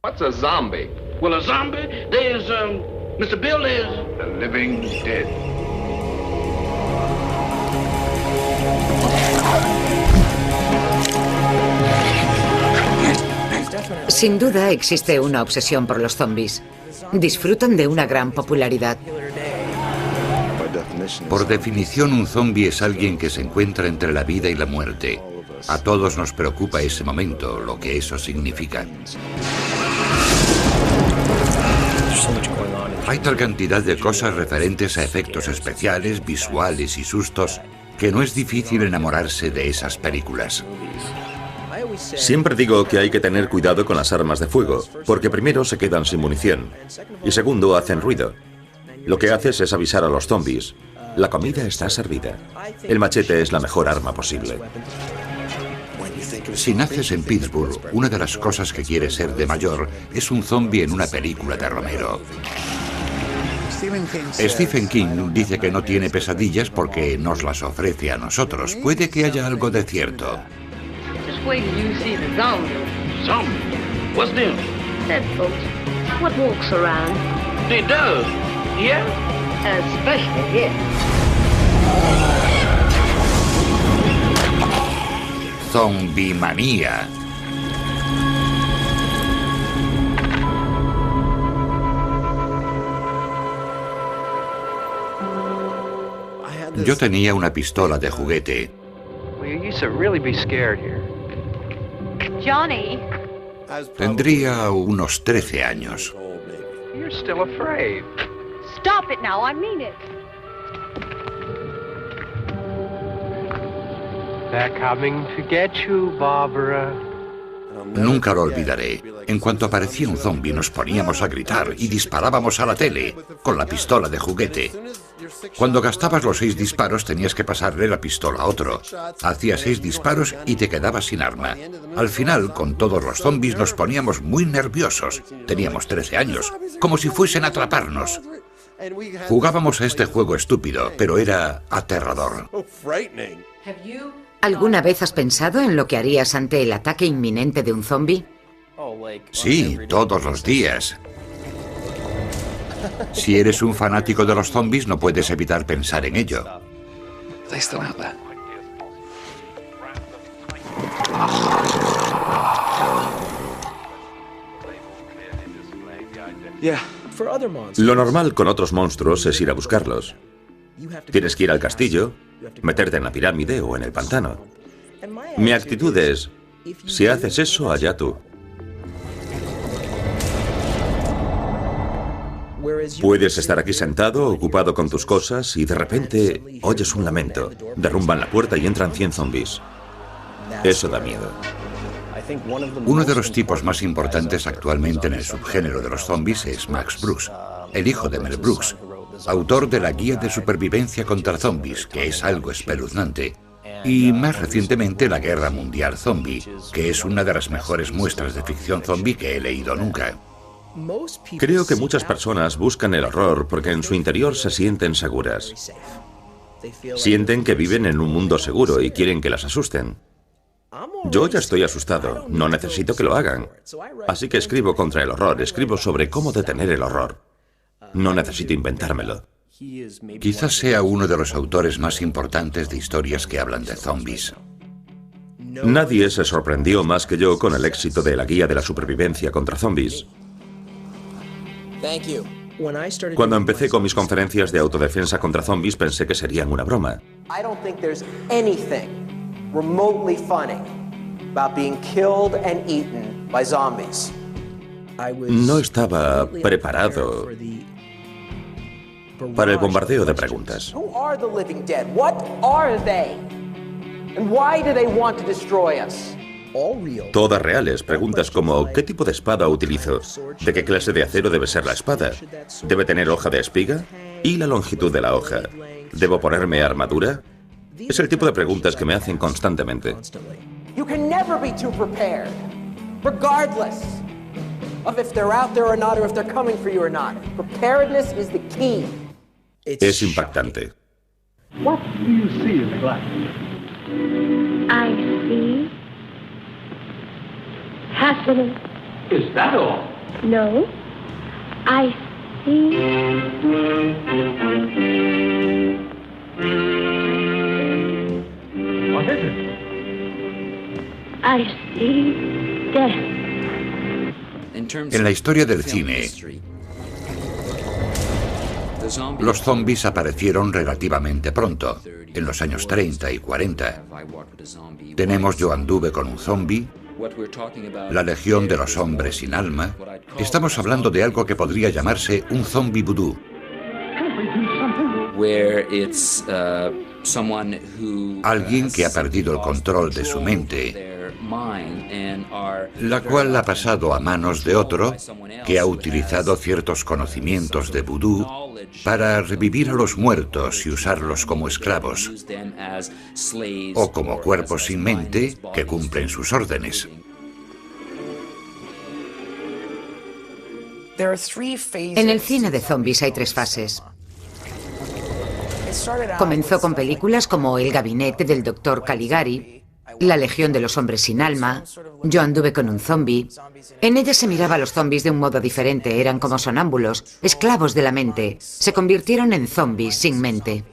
What's a zombie? Well, a zombie, there's, Mr. Bill is... The living dead. Sin duda existe una obsesión por los zombies. Disfrutan de una gran popularidad. Por definición, un zombie es alguien que se encuentra entre la vida y la muerte. A todos nos preocupa ese momento, lo que eso significa. Hay tal cantidad de cosas referentes a efectos especiales, visuales y sustos, que no es difícil enamorarse de esas películas. Siempre digo que hay que tener cuidado con las armas de fuego, porque primero se quedan sin munición, y segundo hacen ruido. Lo que haces es avisar a los zombies. La comida está servida. El machete es la mejor arma posible. Si naces en Pittsburgh, una de las cosas que quieres ser de mayor es un zombie en una película de Romero. Stephen King dice que no tiene pesadillas porque nos las ofrece a nosotros. Puede que haya algo de cierto. Just wait till you see the zombie. Zombie? What's them? Dead folks. What walks around. They does. Yeah? Especially here. Zombie manía. Yo tenía una pistola de juguete. Johnny. Tendría unos 13 años. Stop it now, I mean it. They're coming to get you, Barbara. Nunca lo olvidaré. En cuanto aparecía un zombie nos poníamos a gritar y disparábamos a la tele con la pistola de juguete. Cuando gastabas los 6 disparos tenías que pasarle la pistola a otro. Hacías 6 disparos y te quedabas sin arma. Al final, con todos los zombies nos poníamos muy nerviosos. Teníamos 13 años, como si fuesen a atraparnos. Jugábamos a este juego estúpido, pero era aterrador. ¿Alguna vez has pensado en lo que harías ante el ataque inminente de un zombie? Sí, todos los días. Si eres un fanático de los zombies, no puedes evitar pensar en ello. Lo normal con otros monstruos es ir a buscarlos. Tienes que ir al castillo, meterte en la pirámide o en el pantano. Mi actitud es, si haces eso, allá tú. Puedes estar aquí sentado, ocupado con tus cosas, y de repente oyes un lamento. Derrumban la puerta y entran 100 zombies. Eso da miedo. Uno de los tipos más importantes actualmente en el subgénero de los zombies es Max Brooks, el hijo de Mel Brooks, autor de la Guía de Supervivencia contra Zombies, que es algo espeluznante, y más recientemente La Guerra Mundial Zombie, que es una de las mejores muestras de ficción zombie que he leído nunca. Creo que muchas personas buscan el horror porque en su interior se sienten seguras. Sienten que viven en un mundo seguro y quieren que las asusten. Yo ya estoy asustado, no necesito que lo hagan. Así que escribo contra el horror, escribo sobre cómo detener el horror. No necesito inventármelo. Quizás sea uno de los autores más importantes de historias que hablan de zombies. Nadie se sorprendió más que yo con el éxito de la Guía de la Supervivencia contra Zombies. Cuando empecé con mis conferencias de autodefensa contra zombies pensé que serían una broma. No estaba preparado para el bombardeo de preguntas. Todas reales, preguntas como ¿qué tipo de espada utilizo? ¿De qué clase de acero debe ser la espada? ¿Debe tener hoja de espiga? ¿Y la longitud de la hoja? ¿Debo ponerme armadura? Es el tipo de preguntas que me hacen constantemente. Es impactante. I see happiness Is that all? No. I see. What is it? I see death. En la historia del cine, los zombies aparecieron relativamente pronto, en los años 30 y 40. Tenemos Yo anduve con un zombie, la Legión de los Hombres sin Alma. Estamos hablando de algo que podría llamarse un zombie vudú. Alguien que ha perdido el control de su mente, la cual ha pasado a manos de otro que ha utilizado ciertos conocimientos de vudú para revivir a los muertos y usarlos como esclavos o como cuerpos sin mente que cumplen sus órdenes. En el cine de zombies hay 3 fases. Comenzó con películas como El gabinete del Dr. Caligari, La Legión de los Hombres sin Alma, Yo anduve con un zombie. En ellas se miraba a los zombies de un modo diferente, eran como sonámbulos, esclavos de la mente. Se convirtieron en zombies sin mente.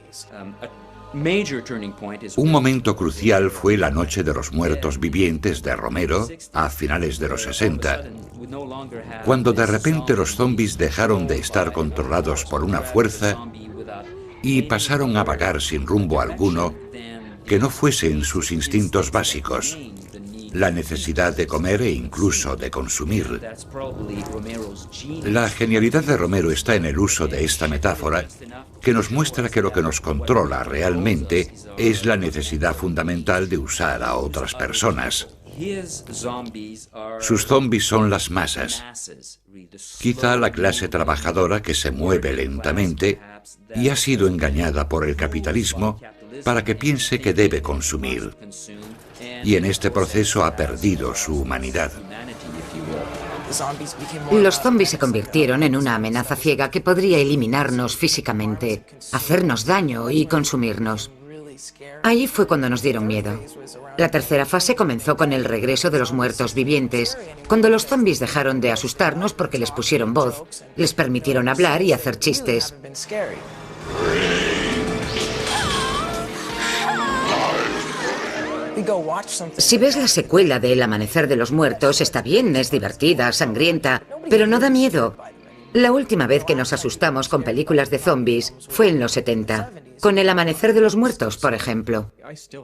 Un momento crucial fue La Noche de los Muertos Vivientes de Romero a finales de los 60, cuando de repente los zombies dejaron de estar controlados por una fuerza y pasaron a vagar sin rumbo alguno que no fuesen sus instintos básicos, la necesidad de comer e incluso de consumir. La genialidad de Romero está en el uso de esta metáfora, que nos muestra que lo que nos controla realmente es la necesidad fundamental de usar a otras personas. Sus zombies son las masas, quizá la clase trabajadora que se mueve lentamente y ha sido engañada por el capitalismo para que piense que debe consumir. Y en este proceso ha perdido su humanidad. Los zombies se convirtieron en una amenaza ciega que podría eliminarnos físicamente, hacernos daño y consumirnos. Ahí fue cuando nos dieron miedo. La tercera fase comenzó con el regreso de los muertos vivientes, cuando los zombies dejaron de asustarnos porque les pusieron voz, les permitieron hablar y hacer chistes. Si ves la secuela de El amanecer de los muertos, está bien, es divertida, sangrienta, pero no da miedo. La última vez que nos asustamos con películas de zombies fue en los 70, con El amanecer de los muertos, por ejemplo.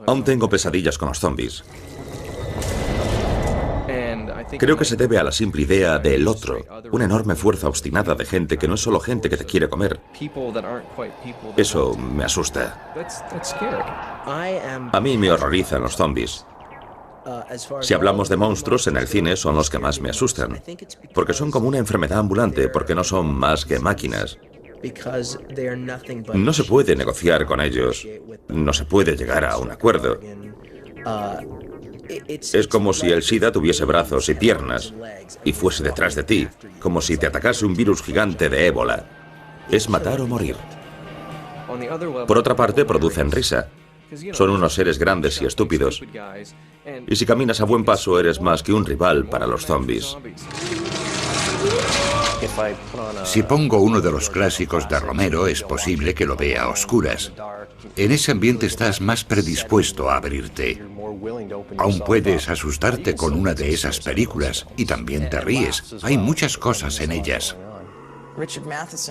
Aún tengo pesadillas con los zombies. Creo que se debe a la simple idea del otro, una enorme fuerza obstinada de gente que no es solo gente que te quiere comer. Eso me asusta. A mí me horrorizan los zombies. Si hablamos de monstruos, en el cine son los que más me asustan, porque son como una enfermedad ambulante, porque no son más que máquinas. No se puede negociar con ellos, no se puede llegar a un acuerdo. Es como si el SIDA tuviese brazos y piernas y fuese detrás de ti, como si te atacase un virus gigante de ébola. Es matar o morir. Por otra parte, producen risa. Son unos seres grandes y estúpidos. Y si caminas a buen paso, eres más que un rival para los zombies. Si pongo uno de los clásicos de Romero, es posible que lo vea a oscuras. En ese ambiente estás más predispuesto a abrirte. Aún puedes asustarte con una de esas películas y también te ríes. Hay muchas cosas en ellas.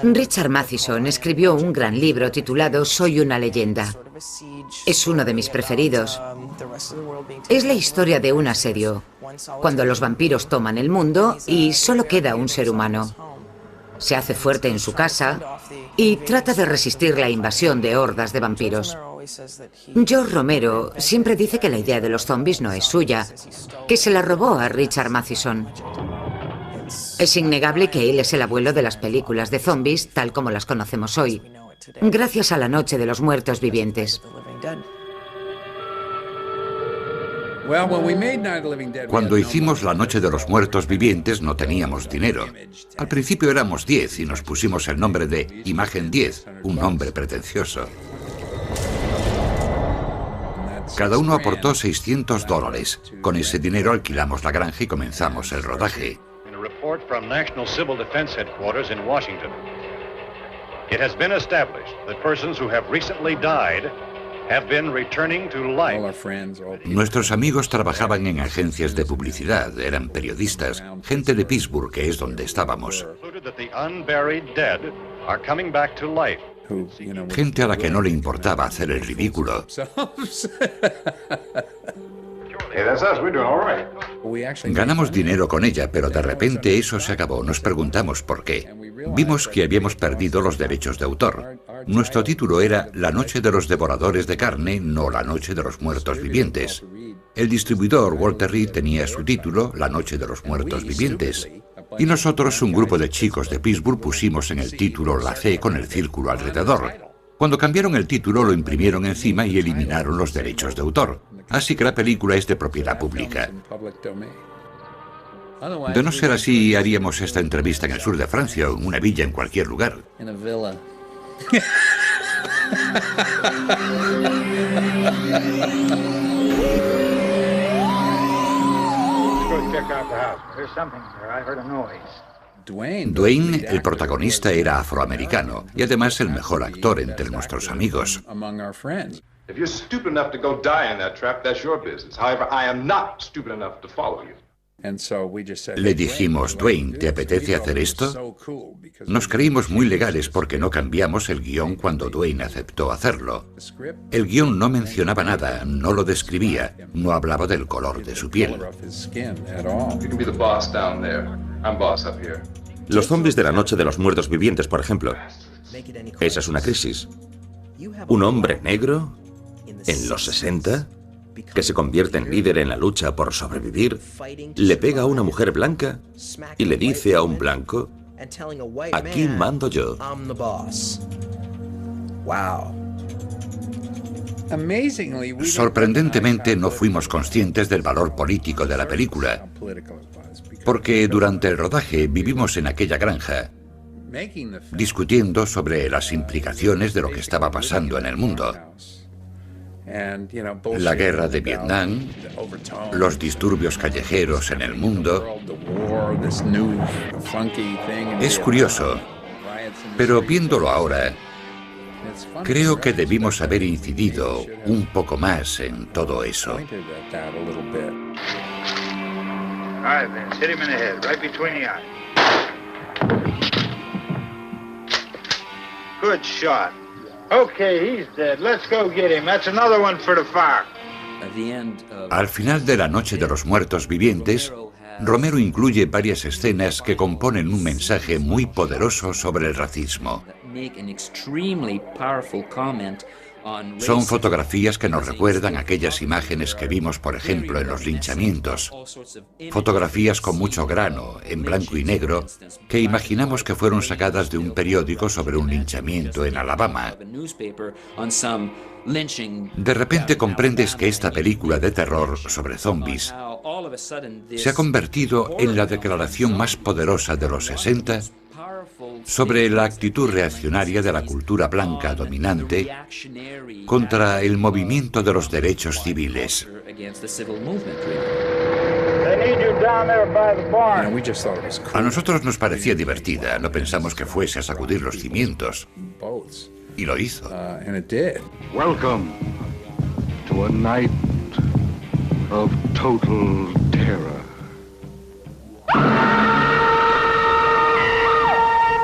Richard Matheson escribió un gran libro titulado Soy una leyenda. Es uno de mis preferidos. Es la historia de un asedio, cuando los vampiros toman el mundo y solo queda un ser humano. Se hace fuerte en su casa y trata de resistir la invasión de hordas de vampiros. George Romero siempre dice que la idea de los zombies no es suya, que se la robó a Richard Matheson. Es innegable que él es el abuelo de las películas de zombies tal como las conocemos hoy, gracias a La Noche de los Muertos Vivientes. Cuando hicimos La Noche de los Muertos Vivientes no teníamos dinero. Al principio éramos 10 y nos pusimos el nombre de Imagen 10, un nombre pretencioso. Cada uno aportó $600. Con ese dinero alquilamos la granja y comenzamos el rodaje. report from National Civil Defense Headquarters in Washington. It has been established that persons who have recently died have been returning to life. Nuestros amigos trabajaban en agencias de publicidad, eran periodistas, gente de Pittsburgh, que es donde estábamos. Gente a la que no le importaba hacer el ridículo. Ganamos dinero con ella, pero de repente eso se acabó. Nos preguntamos por qué. Vimos que habíamos perdido los derechos de autor. Nuestro título era La noche de los devoradores de carne, no La noche de los muertos vivientes. El distribuidor Walter Reed tenía su título, La noche de los muertos vivientes. Y nosotros, un grupo de chicos de Pittsburgh, pusimos en el título la C con el círculo alrededor. Cuando cambiaron el título, lo imprimieron encima y eliminaron los derechos de autor. Así que la película es de propiedad pública. De no ser así, haríamos esta entrevista en el sur de Francia o en una villa en cualquier lugar. Dwayne, el protagonista, era afroamericano y además el mejor actor entre nuestros amigos. If you're stupid enough to go die in that trap, that's your business. However, I am not stupid enough to follow you. Le dijimos, Dwayne, ¿te apetece hacer esto? Nos creímos muy legales porque no cambiamos el guión cuando Dwayne aceptó hacerlo. El guión no mencionaba nada, no lo describía, no hablaba del color de su piel. Los zombies de la noche de los muertos vivientes, por ejemplo. Esa es una crisis. Un hombre negro, en los 60, que se convierte en líder en la lucha por sobrevivir, le pega a una mujer blanca y le dice a un blanco, aquí mando yo. Sorprendentemente no fuimos conscientes del valor político de la película, porque durante el rodaje vivimos en aquella granja, discutiendo sobre las implicaciones de lo que estaba pasando en el mundo. La guerra de Vietnam, los disturbios callejeros en el mundo. Es curioso, pero viéndolo ahora, creo que debimos haber incidido un poco más en todo eso. Good shot. Okay, he's dead. Let's go get him. That's another one for the fire. Al final de La noche de los muertos vivientes, Romero incluye varias escenas que componen un mensaje muy poderoso sobre el racismo. Son fotografías que nos recuerdan aquellas imágenes que vimos, por ejemplo, en los linchamientos. Fotografías con mucho grano, en blanco y negro, que imaginamos que fueron sacadas de un periódico sobre un linchamiento en Alabama. De repente comprendes que esta película de terror sobre zombies se ha convertido en la declaración más poderosa de los 60 sobre la actitud reaccionaria de la cultura blanca dominante contra el movimiento de los derechos civiles. A nosotros nos parecía divertida, no pensamos que fuese a sacudir los cimientos. Y lo hizo. Welcome to a night of total terror.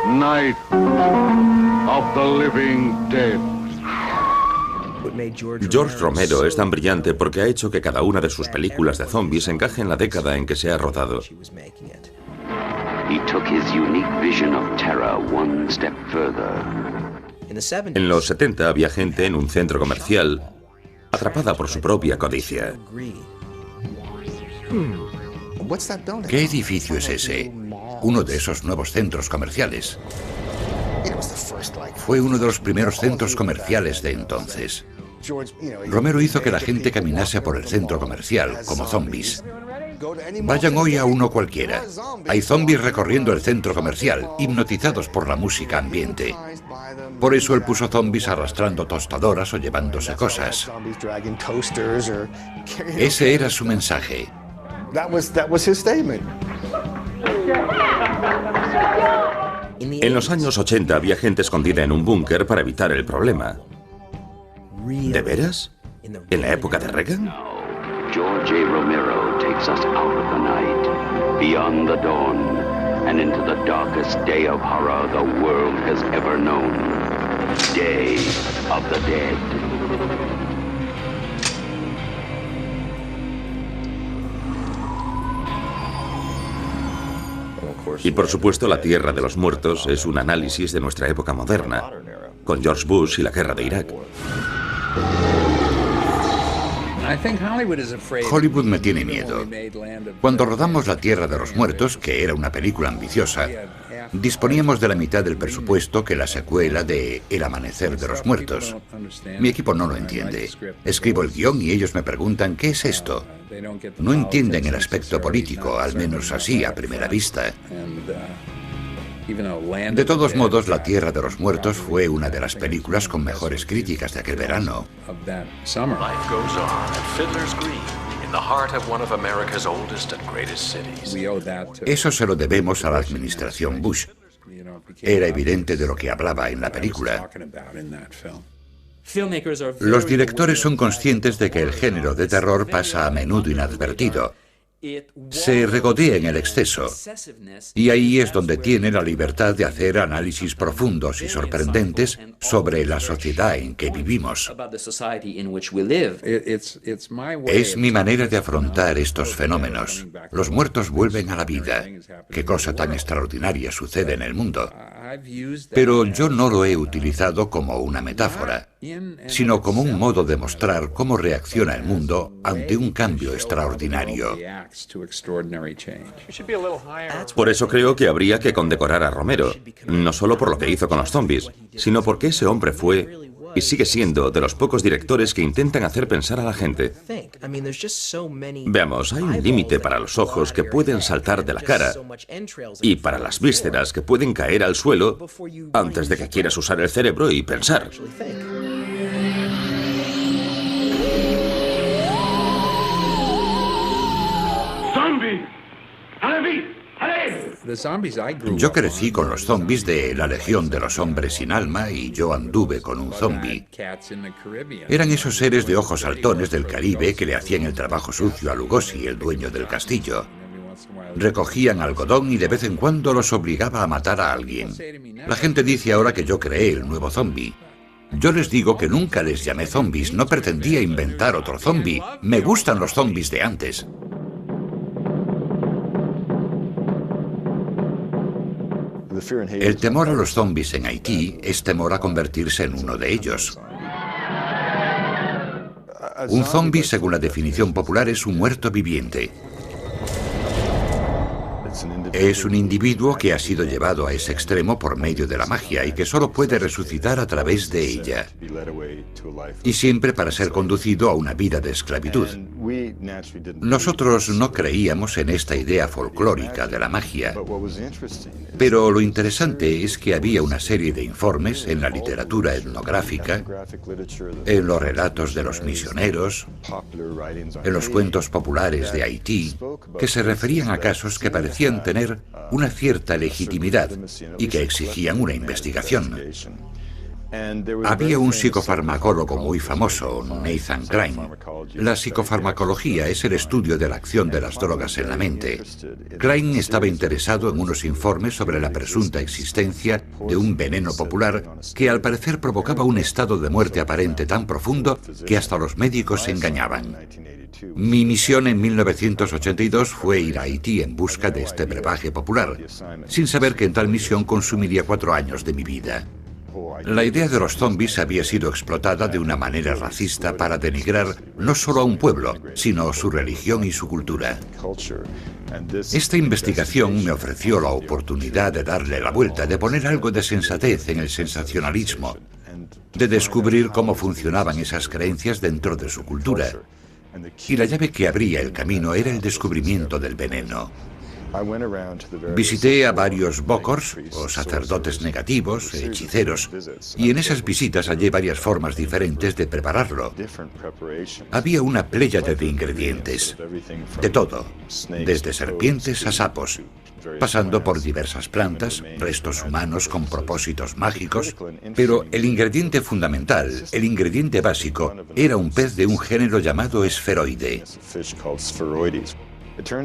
Night of the Living Dead. George Romero es tan brillante porque ha hecho que cada una de sus películas de zombies encaje en la década en que se ha rodado. En los 70 había gente en un centro comercial atrapada por su propia codicia. ¿Qué edificio es ese? Uno de esos nuevos centros comerciales. Fue uno de los primeros centros comerciales de entonces. Romero hizo que la gente caminase por el centro comercial como zombies. Vayan hoy a uno cualquiera. Hay zombies recorriendo el centro comercial, hipnotizados por la música ambiente. Por eso él puso zombies arrastrando tostadoras o llevándose cosas. Ese era su mensaje. En los años 80 había gente escondida en un búnker para evitar el problema. ¿De veras? ¿En la época de Reagan? George A. Romero takes us out of the night, beyond the dawn, and into the darkest day of horror the world has ever known. Day of the Dead. Y por supuesto, La Tierra de los Muertos es un análisis de nuestra época moderna, con George Bush y la guerra de Irak. Hollywood me tiene miedo. Cuando rodamos La Tierra de los Muertos, que era una película ambiciosa, disponíamos de la mitad del presupuesto que la secuela de El Amanecer de los Muertos. Mi equipo no lo entiende. Escribo el guión y ellos me preguntan ¿qué es esto? No entienden el aspecto político, al menos así a primera vista. De todos modos, La Tierra de los Muertos fue una de las películas con mejores críticas de aquel verano. Eso se lo debemos a la administración Bush. Era evidente de lo que hablaba en la película. Los directores son conscientes de que el género de terror pasa a menudo inadvertido. Se regodea en el exceso, y ahí es donde tiene la libertad de hacer análisis profundos y sorprendentes sobre la sociedad en que vivimos. Es mi manera de afrontar estos fenómenos. Los muertos vuelven a la vida. Qué cosa tan extraordinaria sucede en el mundo. Pero yo no lo he utilizado como una metáfora, sino como un modo de mostrar cómo reacciona el mundo ante un cambio extraordinario. Por eso creo que habría que condecorar a Romero, no solo por lo que hizo con los zombies, sino porque ese hombre fue y sigue siendo de los pocos directores que intentan hacer pensar a la gente. Veamos, hay un límite para los ojos que pueden saltar de la cara y para las vísceras que pueden caer al suelo antes de que quieras usar el cerebro y pensar. Yo crecí con los zombies de La Legión de los Hombres Sin Alma y Yo Anduve con un Zombi. Eran esos seres de ojos saltones del Caribe que le hacían el trabajo sucio a Lugosi, el dueño del castillo. Recogían algodón y de vez en cuando los obligaba a matar a alguien. La gente dice ahora que yo creé el nuevo zombi. Yo les digo que nunca les llamé zombies, no pretendía inventar otro zombi. Me gustan los zombies de antes. El temor a los zombies en Haití es temor a convertirse en uno de ellos. Un zombi, según la definición popular, es un muerto viviente. Es un individuo que ha sido llevado a ese extremo por medio de la magia y que solo puede resucitar a través de ella. Y siempre para ser conducido a una vida de esclavitud. Nosotros no creíamos en esta idea folclórica de la magia. Pero lo interesante es que había una serie de informes en la literatura etnográfica, en los relatos de los misioneros, en los cuentos populares de Haití, que se referían a casos que parecían tener una cierta legitimidad y que exigían una investigación. Había un psicofarmacólogo muy famoso, Nathan Crane. La psicofarmacología es el estudio de la acción de las drogas en la mente. Crane estaba interesado en unos informes sobre la presunta existencia de un veneno popular que al parecer provocaba un estado de muerte aparente tan profundo que hasta los médicos se engañaban. Mi misión en 1982 fue ir a Haití en busca de este brebaje popular, sin saber que en tal misión consumiría 4 años de mi vida. La idea de los zombies había sido explotada de una manera racista para denigrar no solo a un pueblo, sino su religión y su cultura. Esta investigación me ofreció la oportunidad de darle la vuelta, de poner algo de sensatez en el sensacionalismo, de descubrir cómo funcionaban esas creencias dentro de su cultura. Y la llave que abría el camino era el descubrimiento del veneno. Visité a varios bokors, o sacerdotes negativos, hechiceros, y en esas visitas hallé varias formas diferentes de prepararlo. Había una pléyade de ingredientes, de todo, desde serpientes a sapos, pasando por diversas plantas, restos humanos con propósitos mágicos, pero el ingrediente fundamental, el ingrediente básico, era un pez de un género llamado esferoide.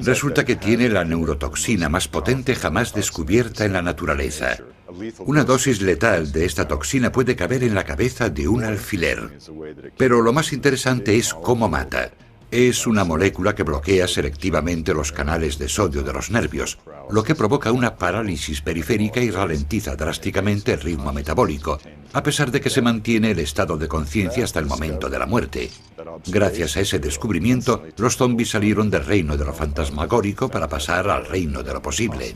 Resulta que tiene la neurotoxina más potente jamás descubierta en la naturaleza. Una dosis letal de esta toxina puede caber en la cabeza de un alfiler. Pero lo más interesante es cómo mata. Es una molécula que bloquea selectivamente los canales de sodio de los nervios, lo que provoca una parálisis periférica y ralentiza drásticamente el ritmo metabólico, a pesar de que se mantiene el estado de conciencia hasta el momento de la muerte. Gracias a ese descubrimiento, los zombies salieron del reino de lo fantasmagórico para pasar al reino de lo posible.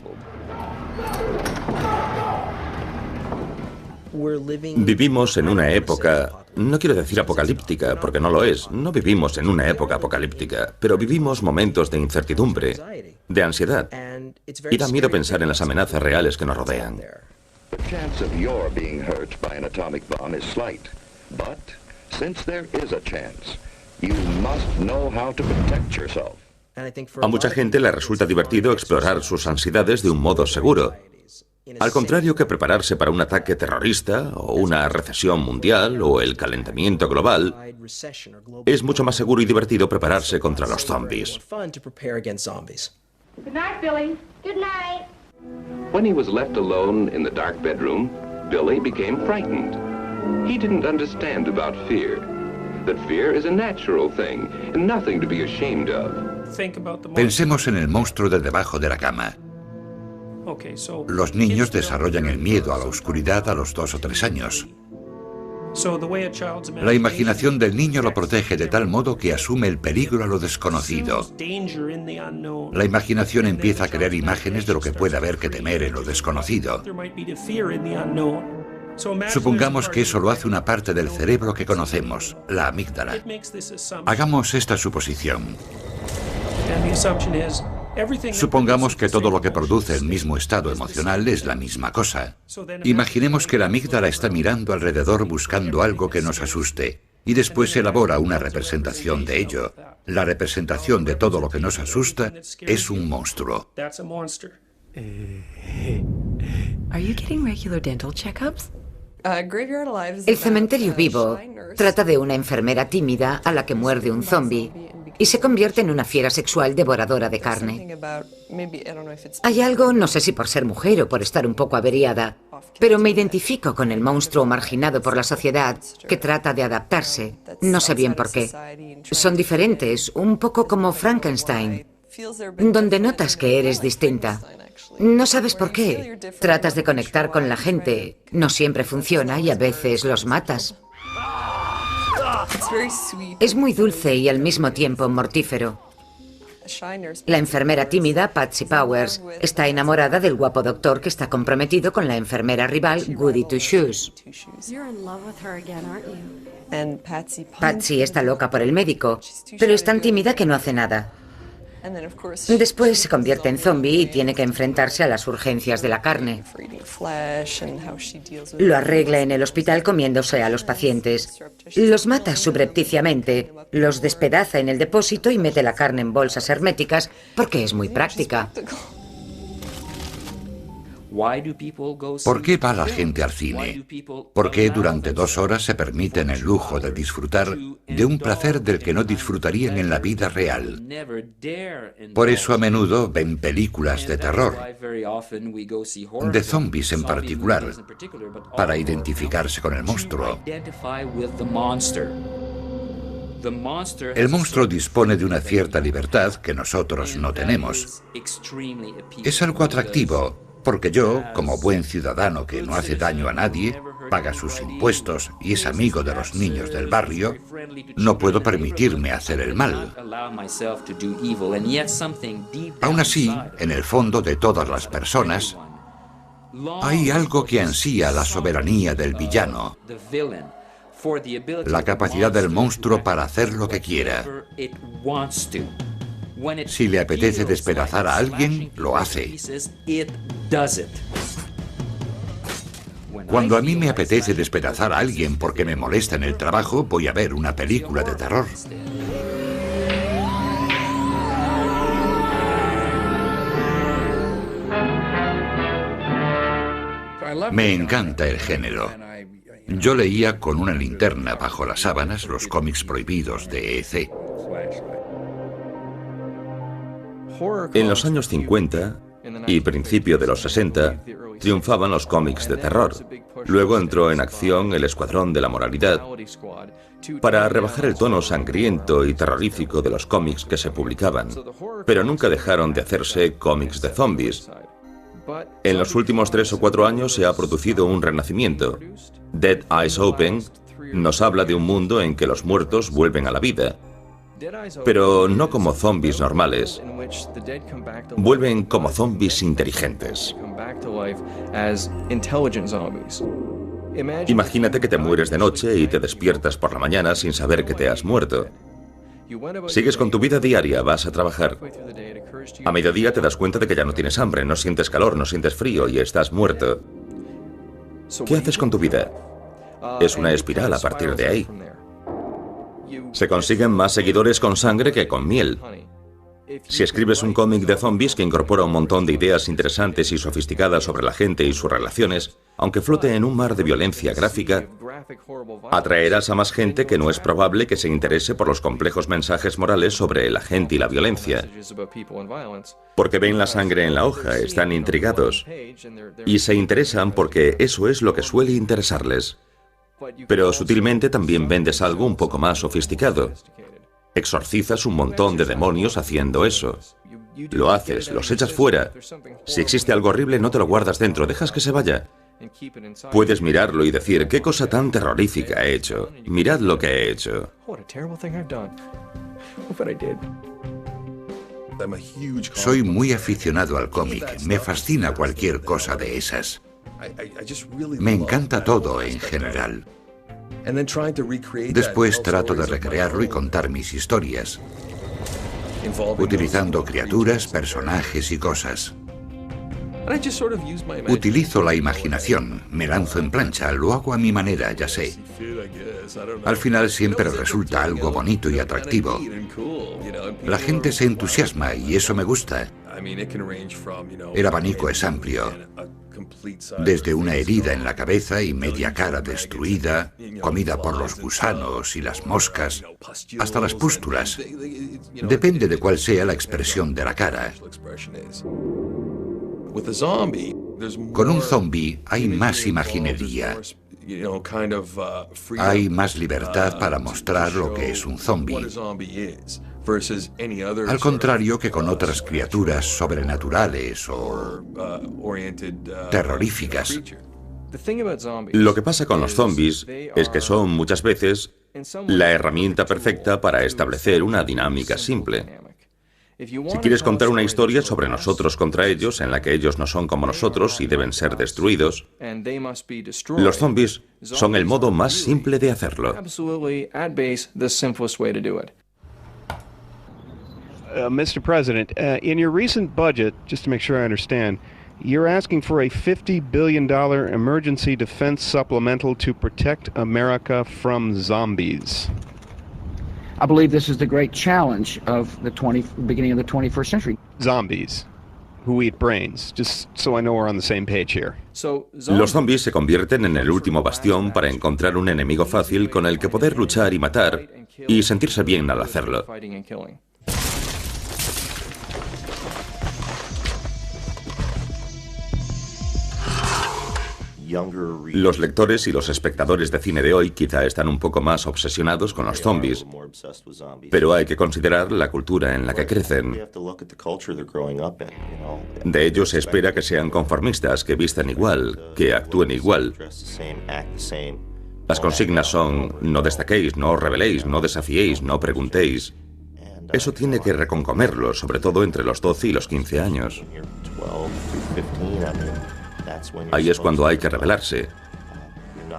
Vivimos en una época, no quiero decir apocalíptica, porque no lo es, no vivimos en una época apocalíptica, pero vivimos momentos de incertidumbre, de ansiedad, y da miedo pensar en las amenazas reales que nos rodean. A mucha gente le resulta divertido explorar sus ansiedades de un modo seguro. Al contrario que prepararse para un ataque terrorista, o una recesión mundial, o el calentamiento global, es mucho más seguro y divertido prepararse contra los zombies. Good night, Billy. Good night. When he was left alone in the dark bedroom, Billy became frightened. He didn't understand about fear. That fear is a natural thing, and nothing to be ashamed of. Pensemos en el monstruo de debajo de la cama. Los niños desarrollan el miedo a la oscuridad a los 2 o 3 años. La imaginación del niño lo protege de tal modo que asume el peligro a lo desconocido. La imaginación empieza a crear imágenes de lo que puede haber que temer en lo desconocido. Supongamos que eso lo hace una parte del cerebro que conocemos, la amígdala. Hagamos esta suposición. Supongamos que todo lo que produce el mismo estado emocional es la misma cosa. Imaginemos que la amígdala está mirando alrededor buscando algo que nos asuste, y después elabora una representación de ello. La representación de todo lo que nos asusta es un monstruo. El cementerio vivo trata de una enfermera tímida a la que muerde un zombi y se convierte en una fiera sexual devoradora de carne. Hay algo, no sé si por ser mujer o por estar un poco averiada, pero me identifico con el monstruo marginado por la sociedad que trata de adaptarse. No sé bien por qué. Son diferentes, un poco como Frankenstein, donde notas que eres distinta. No sabes por qué. Tratas de conectar con la gente. No siempre funciona y a veces los matas. Es muy dulce y al mismo tiempo mortífero. La enfermera tímida, Patsy Powers, está enamorada del guapo doctor que está comprometido con la enfermera rival, Goody Two Shoes. Patsy está loca por el médico, pero es tan tímida que no hace nada. Después se convierte en zombie y tiene que enfrentarse a las urgencias de la carne. Lo arregla en el hospital comiéndose a los pacientes. Los mata subrepticiamente, los despedaza en el depósito y mete la carne en bolsas herméticas porque es muy práctica. ¿Por qué va la gente al cine? ¿Por qué durante 2 horas se permiten el lujo de disfrutar de un placer del que no disfrutarían en la vida real? Por eso a menudo ven películas de terror, de zombies en particular, para identificarse con el monstruo. El monstruo dispone de una cierta libertad que nosotros no tenemos. Es algo atractivo, porque yo, como buen ciudadano que no hace daño a nadie, paga sus impuestos y es amigo de los niños del barrio, no puedo permitirme hacer el mal. Aún así, en el fondo de todas las personas, hay algo que ansía la soberanía del villano, la capacidad del monstruo para hacer lo que quiera. Si le apetece despedazar a alguien, lo hace. Cuando a mí me apetece despedazar a alguien porque me molesta en el trabajo, voy a ver una película de terror. Me encanta el género. Yo leía con una linterna bajo las sábanas los cómics prohibidos de EC. En los años 50 y principio de los 60 triunfaban los cómics de terror. Luego entró en acción el Escuadrón de la Moralidad para rebajar el tono sangriento y terrorífico de los cómics que se publicaban. Pero nunca dejaron de hacerse cómics de zombies. En los últimos 3 o 4 años se ha producido un renacimiento. Dead Eyes Open nos habla de un mundo en que los muertos vuelven a la vida, pero no como zombies normales. Vuelven como zombies inteligentes. Imagínate que te mueres de noche y te despiertas por la mañana sin saber que te has muerto. Sigues con tu vida diaria, vas a trabajar. A mediodía te das cuenta de que ya no tienes hambre, no sientes calor, no sientes frío y estás muerto. ¿Qué haces con tu vida? Es una espiral a partir de ahí. Se consiguen más seguidores con sangre que con miel. Si escribes un cómic de zombies que incorpora un montón de ideas interesantes y sofisticadas sobre la gente y sus relaciones, aunque flote en un mar de violencia gráfica, atraerás a más gente que no es probable que se interese por los complejos mensajes morales sobre la gente y la violencia. Porque ven la sangre en la hoja, están intrigados y se interesan porque eso es lo que suele interesarles. Pero sutilmente también vendes algo un poco más sofisticado. Exorcizas un montón de demonios haciendo eso. Lo haces, los echas fuera. Si existe algo horrible, no te lo guardas dentro, dejas que se vaya. Puedes mirarlo y decir, ¿qué cosa tan terrorífica he hecho? Mirad lo que he hecho. Soy muy aficionado al cómic. Me fascina cualquier cosa de esas. Me encanta todo en general. Después trato de recrearlo y contar mis historias, utilizando criaturas, personajes y cosas. Utilizo la imaginación, me lanzo en plancha, lo hago a mi manera, ya sé. Al final siempre resulta algo bonito y atractivo. La gente se entusiasma y eso me gusta. El abanico es amplio. Desde una herida en la cabeza y media cara destruida, comida por los gusanos y las moscas, hasta las pústulas. Depende de cuál sea la expresión de la cara. Con un zombie hay más imaginería. Hay más libertad para mostrar lo que es un zombie. Al contrario que con otras criaturas sobrenaturales o terroríficas. Lo que pasa con los zombies es que son muchas veces la herramienta perfecta para establecer una dinámica simple. Si quieres contar una historia sobre nosotros contra ellos, en la que ellos no son como nosotros y deben ser destruidos, los zombies son el modo más simple de hacerlo. Mr. President, in your recent budget, just to make sure I understand, you're asking for a $50 billion emergency defense supplemental to protect America from zombies. I believe this is the great challenge of the beginning of the 21st century. Zombies, who eat brains, just so I know we're on the same page here. Los zombies se convierten en el último bastión para encontrar un enemigo fácil con el que poder luchar y matar y sentirse bien al hacerlo. Los lectores y los espectadores de cine de hoy quizá están un poco más obsesionados con los zombies, pero hay que considerar la cultura en la que crecen. De ellos se espera que sean conformistas, que vistan igual, que actúen igual. Las consignas son: no destaquéis, no os rebeléis, no desafiéis, no preguntéis. Eso tiene que reconcomerlo, sobre todo entre los 12 y los 15 años. Ahí es cuando hay que rebelarse.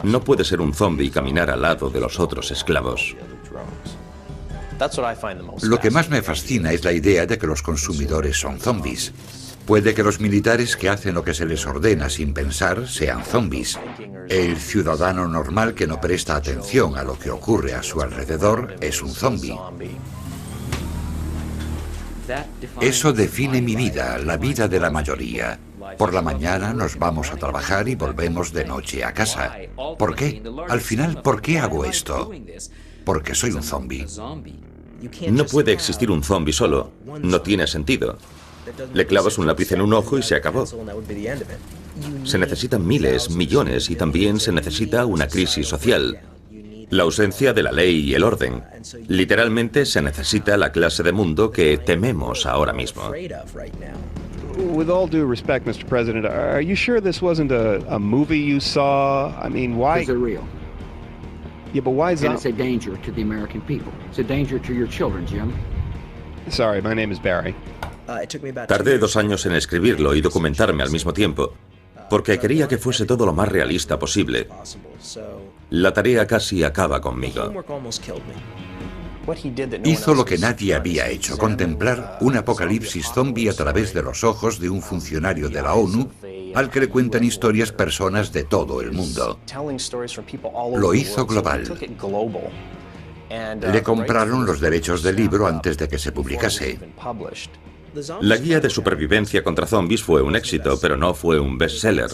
No puede ser un zombi y caminar al lado de los otros esclavos. Lo que más me fascina es la idea de que los consumidores son zombies. Puede que los militares que hacen lo que se les ordena sin pensar sean zombies. El ciudadano normal que no presta atención a lo que ocurre a su alrededor es un zombie. Eso define mi vida, la vida de la mayoría. Por la mañana nos vamos a trabajar y volvemos de noche a casa. ¿Por qué? Al final, ¿por qué hago esto? Porque soy un zombie. No puede existir un zombie solo. No tiene sentido. Le clavas un lápiz en un ojo y se acabó. Se necesitan miles, millones y también se necesita una crisis social. La ausencia de la ley y el orden. Literalmente se necesita la clase de mundo que tememos ahora mismo. With all due respect, Mr. President, are you sure this wasn't a movie you saw? I mean, why? These are real. Yeah, but why is And it's a danger to the American people. It's a danger to your children, Jim. Sorry, my name is Barry. Tardé 2 años en escribirlo y documentarme al mismo tiempo, porque quería que fuese todo lo más realista posible. La tarea casi acaba conmigo. Hizo lo que nadie había hecho, contemplar un apocalipsis zombie a través de los ojos de un funcionario de la ONU al que le cuentan historias personas de todo el mundo. Lo hizo global. Le compraron los derechos del libro antes de que se publicase. La guía de supervivencia contra zombies fue un éxito, pero no fue un bestseller.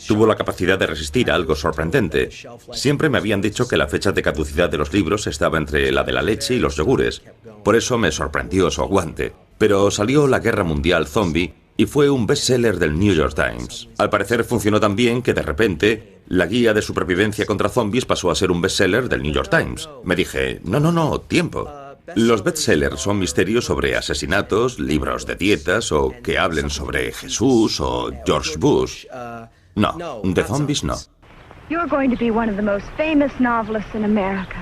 Tuvo la capacidad de resistir a algo sorprendente. Siempre me habían dicho que la fecha de caducidad de los libros estaba entre la de la leche y los yogures. Por eso me sorprendió su aguante. Pero salió la Guerra Mundial Zombie y fue un bestseller del New York Times. Al parecer funcionó tan bien que de repente la guía de supervivencia contra zombies pasó a ser un bestseller del New York Times. Me dije, no, tiempo. Los bestsellers son misterios sobre asesinatos, libros de dietas o que hablen sobre Jesús o George Bush. No, de zombies no. You're going to be one of the most famous novelists in America.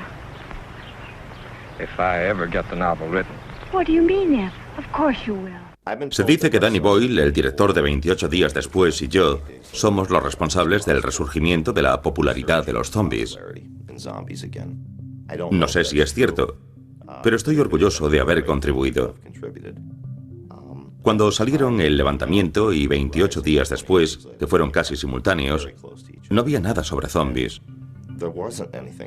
If I ever get the novel written. What do you mean if? Of course you will. Se dice que Danny Boyle, el director de 28 días después, y yo somos los responsables del resurgimiento de la popularidad de los zombies. No sé si es cierto, pero estoy orgulloso de haber contribuido. Cuando salieron El Levantamiento y 28 días después, que fueron casi simultáneos, no había nada sobre zombies.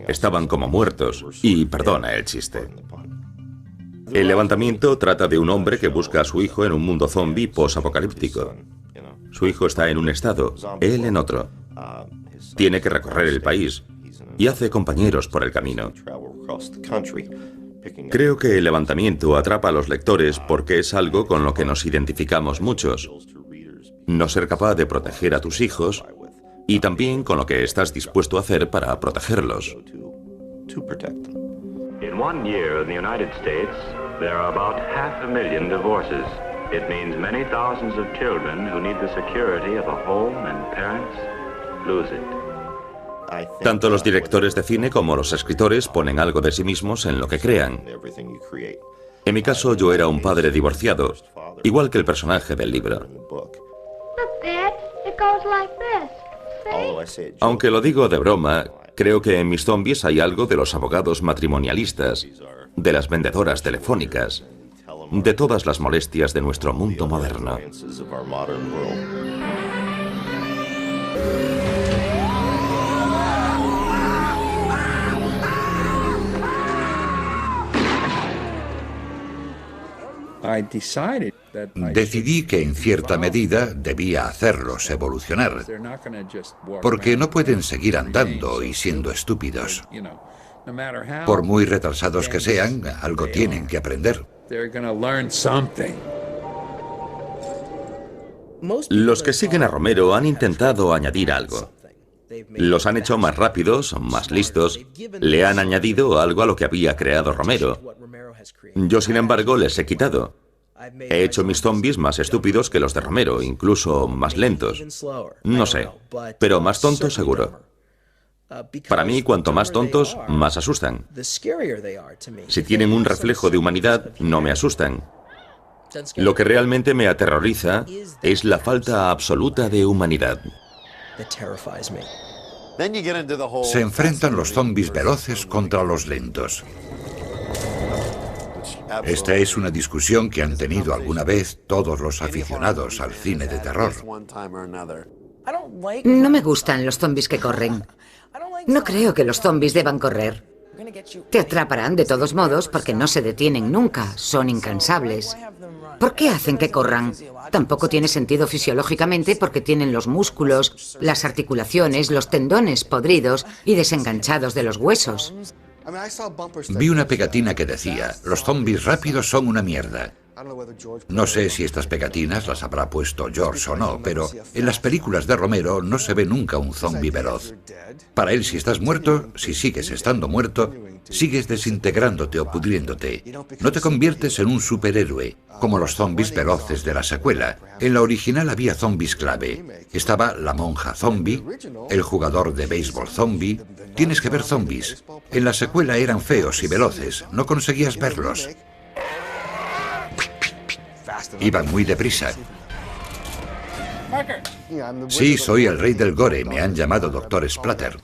Estaban como muertos, y perdona el chiste. El Levantamiento trata de un hombre que busca a su hijo en un mundo zombie post-apocalíptico. Su hijo está en un estado, él en otro. Tiene que recorrer el país y hace compañeros por el camino. Creo que El Levantamiento atrapa a los lectores porque es algo con lo que nos identificamos muchos. No ser capaz de proteger a tus hijos y también con lo que estás dispuesto a hacer para protegerlos. In 1 year in the United States, there are about 500,000 divorces. It means many thousands of children who need the security of a home and parents lose it. Tanto los directores de cine como los escritores ponen algo de sí mismos en lo que crean. En mi caso, yo era un padre divorciado, igual que el personaje del libro. Look, Dad, it goes like this. Aunque lo digo de broma, creo que en mis zombies hay algo de los abogados matrimonialistas, de las vendedoras telefónicas, de todas las molestias de nuestro mundo moderno. Decidí que en cierta medida debía hacerlos evolucionar, porque no pueden seguir andando y siendo estúpidos. Por muy retrasados que sean, algo tienen que aprender. Los que siguen a Romero han intentado añadir algo. Los han hecho más rápidos, más listos, le han añadido algo a lo que había creado Romero. Yo, sin embargo, les he quitado. He hecho mis zombies más estúpidos que los de Romero, incluso más lentos. No sé, pero más tontos seguro. Para mí, cuanto más tontos, más asustan. Si tienen un reflejo de humanidad, no me asustan. Lo que realmente me aterroriza es la falta absoluta de humanidad. Se enfrentan los zombies veloces contra los lentos. Esta es una discusión que han tenido alguna vez todos los aficionados al cine de terror. No me gustan los zombies que corren. No creo que los zombies deban correr. Te atraparán de todos modos porque no se detienen nunca, son incansables. ¿Por qué hacen que corran? Tampoco tiene sentido fisiológicamente porque tienen los músculos, las articulaciones, los tendones podridos y desenganchados de los huesos. Vi una pegatina que decía, los zombies rápidos son una mierda. No sé si estas pegatinas las habrá puesto George o no, pero en las películas de Romero no se ve nunca un zombi veloz. Para él, si estás muerto, si sigues estando muerto, sigues desintegrándote o pudriéndote. No te conviertes en un superhéroe, como los zombies veloces de la secuela. En la original había zombies clave. Estaba la monja zombie, el jugador de béisbol zombie. Tienes que ver zombies. En la secuela eran feos y veloces, no conseguías verlos. Iban muy deprisa. Sí, soy el rey del gore, me han llamado Dr. Splatter.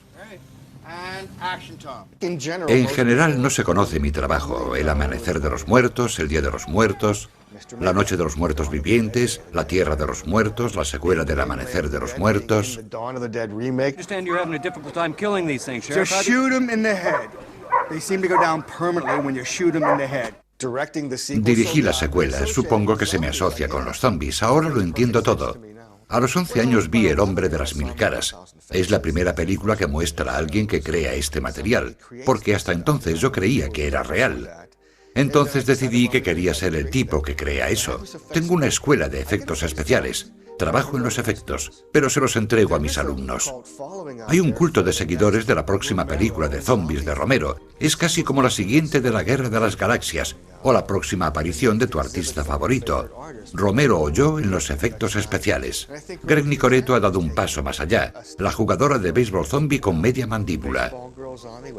En general no se conoce mi trabajo, el amanecer de los muertos, el día de los muertos, la noche de los muertos vivientes, la tierra de los muertos, la secuela del amanecer de los muertos. Dirigí la secuela, supongo que se me asocia con los zombies, ahora lo entiendo todo. A los 11 años vi El hombre de las mil caras. Es la primera película que muestra a alguien que crea este material, porque hasta entonces yo creía que era real. Entonces decidí que quería ser el tipo que crea eso. Tengo una escuela de efectos especiales. Trabajo en los efectos, pero se los entrego a mis alumnos. Hay un culto de seguidores de la próxima película de zombies de Romero. Es casi como la siguiente de la Guerra de las Galaxias, o la próxima aparición de tu artista favorito. Romero o yo en los efectos especiales. Greg Nicoretto ha dado un paso más allá. La jugadora de béisbol zombie con media mandíbula.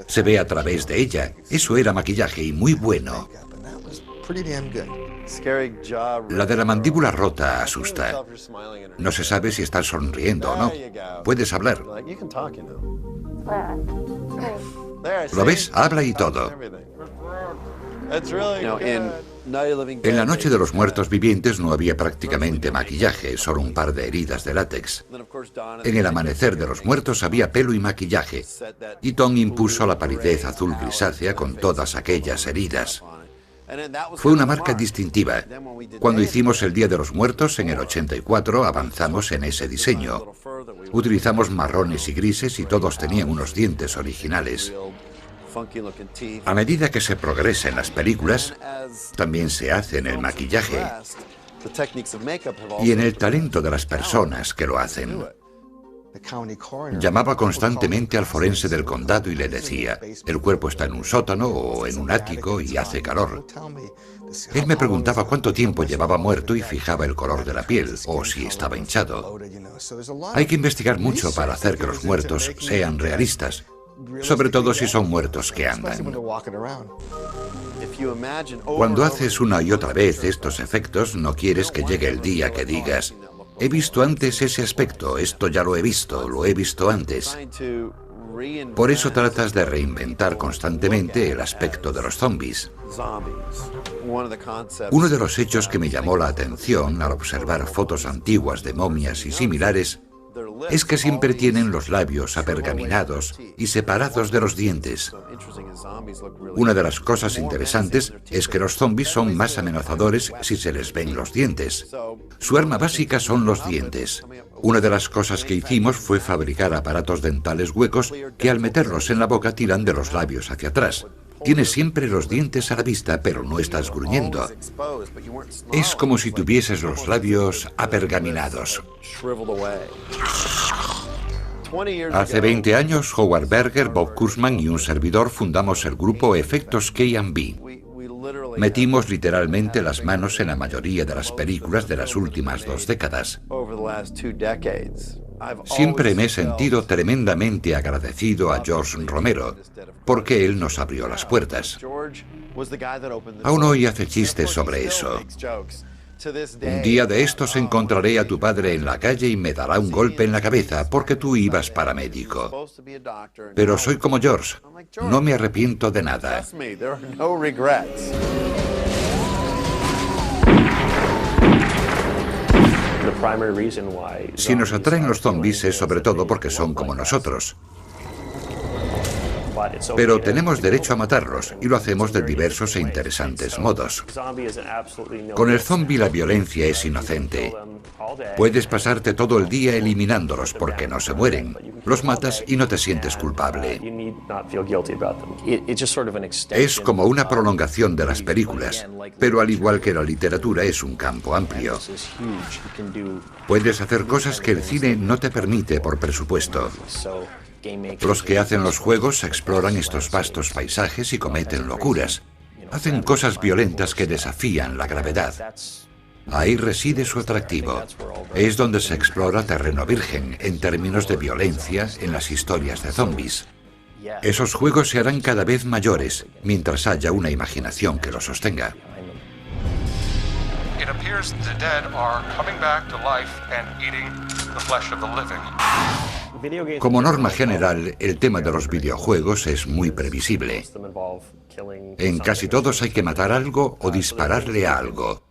Se ve a través de ella. Eso era maquillaje y muy bueno. La de la mandíbula rota asusta. No se sabe si estás sonriendo o no. Puedes hablar. ¿Lo ves? Habla y todo. En la noche de los muertos vivientes no había prácticamente maquillaje, solo un par de heridas de látex. En el amanecer de los muertos había pelo y maquillaje. Y Tom impuso la palidez azul grisácea con todas aquellas heridas. Fue una marca distintiva. Cuando hicimos el Día de los Muertos, en el 84, avanzamos en ese diseño. Utilizamos marrones y grises y todos tenían unos dientes originales. A medida que se progresa en las películas, también se hace en el maquillaje y en el talento de las personas que lo hacen. Llamaba constantemente al forense del condado y le decía, el cuerpo está en un sótano o en un ático y hace calor. Él me preguntaba cuánto tiempo llevaba muerto y fijaba el color de la piel o si estaba hinchado. Hay que investigar mucho para hacer que los muertos sean realistas, sobre todo si son muertos que andan. Cuando haces una y otra vez estos efectos, no quieres que llegue el día que digas, he visto antes ese aspecto, esto ya lo he visto antes. Por eso tratas de reinventar constantemente el aspecto de los zombies. Uno de los hechos que me llamó la atención al observar fotos antiguas de momias y similares es que siempre tienen los labios apergaminados y separados de los dientes. Una de las cosas interesantes es que los zombies son más amenazadores si se les ven los dientes. Su arma básica son los dientes. Una de las cosas que hicimos fue fabricar aparatos dentales huecos que al meterlos en la boca tiran de los labios hacia atrás. Tienes siempre los dientes a la vista, pero no estás gruñendo. Es como si tuvieses los labios apergaminados. Hace 20 años, Howard Berger, Bob Kurzman y un servidor fundamos el grupo Efectos K&B. Metimos literalmente las manos en la mayoría de las películas de las últimas 2 décadas. Siempre me he sentido tremendamente agradecido a George Romero, porque él nos abrió las puertas. Aún hoy hace chistes sobre eso. Un día de estos encontraré a tu padre en la calle y me dará un golpe en la cabeza porque tú ibas para médico. Pero soy como George, no me arrepiento de nada. Si nos atraen los zombies es sobre todo porque son como nosotros. Pero tenemos derecho a matarlos y lo hacemos de diversos e interesantes modos. Con el zombie la violencia es inocente. Puedes pasarte todo el día eliminándolos porque no se mueren. Los matas y no te sientes culpable. Es como una prolongación de las películas, pero al igual que la literatura es un campo amplio. Puedes hacer cosas que el cine no te permite por presupuesto. Los que hacen los juegos exploran estos vastos paisajes y cometen locuras. Hacen cosas violentas que desafían la gravedad. Ahí reside su atractivo. Es donde se explora terreno virgen en términos de violencia en las historias de zombies. Esos juegos se harán cada vez mayores mientras haya una imaginación que los sostenga. It appears the dead are coming back to life and eating the flesh of the living. Como norma general, el tema de los videojuegos es muy previsible. En casi todos hay que matar algo o dispararle a algo.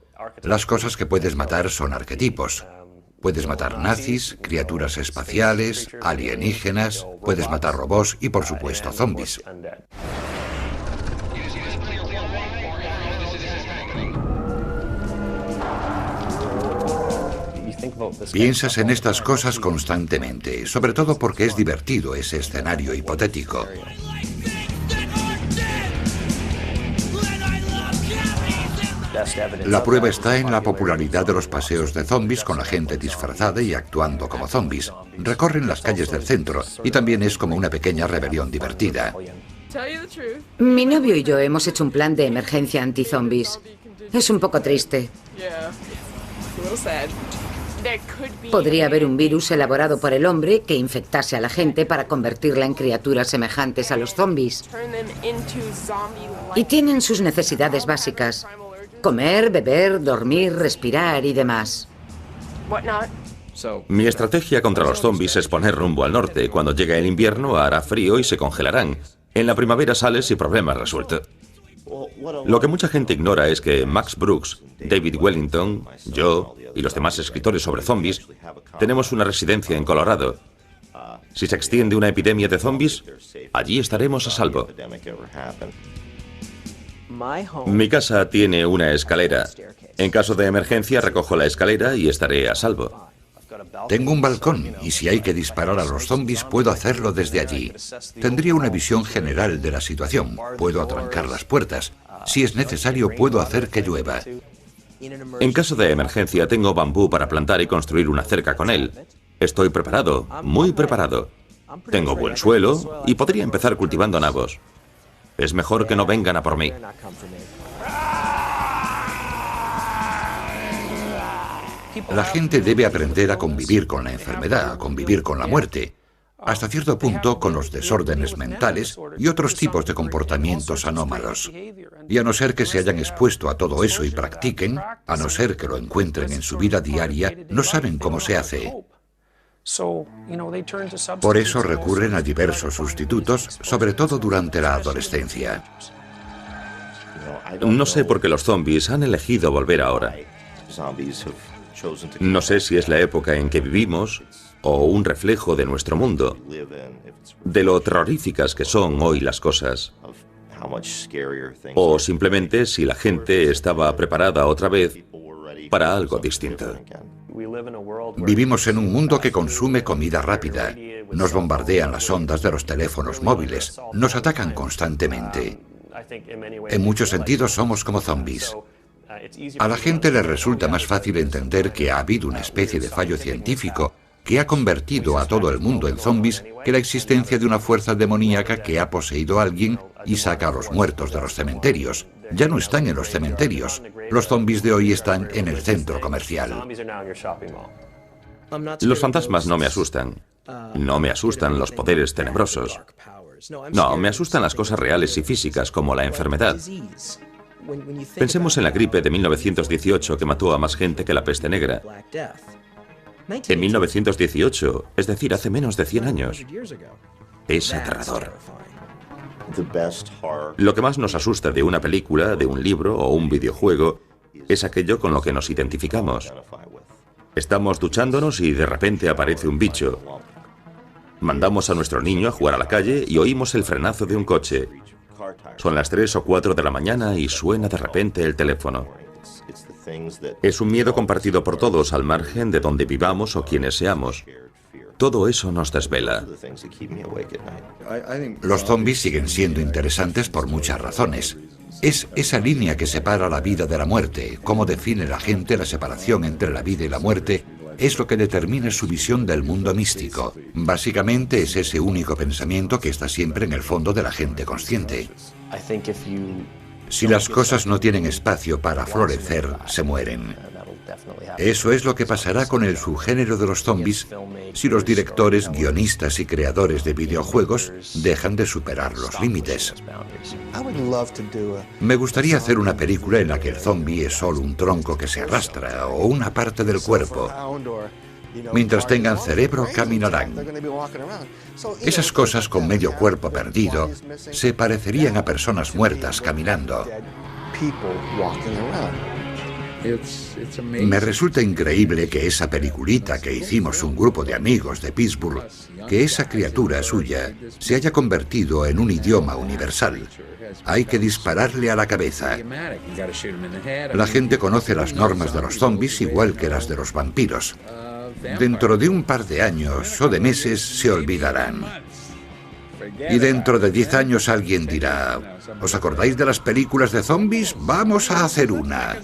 Las cosas que puedes matar son arquetipos. Puedes matar nazis, criaturas espaciales, alienígenas, puedes matar robots y, por supuesto, zombies. Piensas en estas cosas constantemente, sobre todo porque es divertido ese escenario hipotético. La prueba está en la popularidad de los paseos de zombies con la gente disfrazada y actuando como zombies. Recorren las calles del centro y también es como una pequeña rebelión divertida. Mi novio y yo hemos hecho un plan de emergencia anti-zombies. Es un poco triste. Podría haber un virus elaborado por el hombre que infectase a la gente para convertirla en criaturas semejantes a los zombies. Y tienen sus necesidades básicas: comer, beber, dormir, respirar y demás. Mi estrategia contra los zombies es poner rumbo al norte. Cuando llegue el invierno hará frío y se congelarán. En la primavera sales y problema resuelto. Lo que mucha gente ignora es que Max Brooks, David Wellington, yo y los demás escritores sobre zombies tenemos una residencia en Colorado. Si se extiende una epidemia de zombies, allí estaremos a salvo. Mi casa tiene una escalera. En caso de emergencia recojo la escalera y estaré a salvo. Tengo un balcón y si hay que disparar a los zombies puedo hacerlo desde allí. Tendría una visión general de la situación. Puedo atrancar las puertas. Si es necesario puedo hacer que llueva. En caso de emergencia tengo bambú para plantar y construir una cerca con él. Estoy preparado, muy preparado. Tengo buen suelo y podría empezar cultivando nabos. Es mejor que no vengan a por mí. La gente debe aprender a convivir con la enfermedad, a convivir con la muerte, hasta cierto punto con los desórdenes mentales y otros tipos de comportamientos anómalos. Y a no ser que se hayan expuesto a todo eso y practiquen, a no ser que lo encuentren en su vida diaria, no saben cómo se hace. Por eso recurren a diversos sustitutos, sobre todo durante la adolescencia. No sé por qué los zombies han elegido volver ahora. No sé si es la época en que vivimos o un reflejo de nuestro mundo, de lo terroríficas que son hoy las cosas, o simplemente si la gente estaba preparada otra vez para algo distinto. Vivimos en un mundo que consume comida rápida. Nos bombardean las ondas de los teléfonos móviles. Nos atacan constantemente. En muchos sentidos somos como zombies. A la gente le resulta más fácil entender que ha habido una especie de fallo científico que ha convertido a todo el mundo en zombies que la existencia de una fuerza demoníaca que ha poseído a alguien y saca a los muertos de los cementerios. Ya no están en los cementerios. Los zombies de hoy están en el centro comercial. Los fantasmas no me asustan. No me asustan los poderes tenebrosos. No, me asustan las cosas reales y físicas como la enfermedad. Pensemos en la gripe de 1918 que mató a más gente que la peste negra. En 1918, es decir, hace menos de 100 años. Es aterrador. Lo que más nos asusta de una película, de un libro o un videojuego es aquello con lo que nos identificamos. Estamos duchándonos y de repente aparece un bicho. Mandamos a nuestro niño a jugar a la calle y oímos el frenazo de un coche. Son las 3 o 4 de la mañana y suena de repente el teléfono. Es un miedo compartido por todos al margen de donde vivamos o quienes seamos. Todo eso nos desvela. Los zombies siguen siendo interesantes por muchas razones. Es esa línea que separa la vida de la muerte. Cómo define la gente la separación entre la vida y la muerte es lo que determina su visión del mundo místico. Básicamente es ese único pensamiento que está siempre en el fondo de la gente consciente. Si las cosas no tienen espacio para florecer, se mueren. Eso es lo que pasará con el subgénero de los zombies si los directores, guionistas y creadores de videojuegos dejan de superar los límites. Me gustaría hacer una película en la que el zombie es solo un tronco que se arrastra o una parte del cuerpo. Mientras tengan cerebro, caminarán. Esas cosas con medio cuerpo perdido se parecerían a personas muertas caminando. Me resulta increíble que esa peliculita que hicimos un grupo de amigos de Pittsburgh, que esa criatura suya se haya convertido en un idioma universal. Hay que dispararle a la cabeza. La gente conoce las normas de los zombies igual que las de los vampiros. Dentro de un par de años o de meses se olvidarán. Y dentro de 10 años alguien dirá: ¿os acordáis de las películas de zombies? Vamos a hacer una.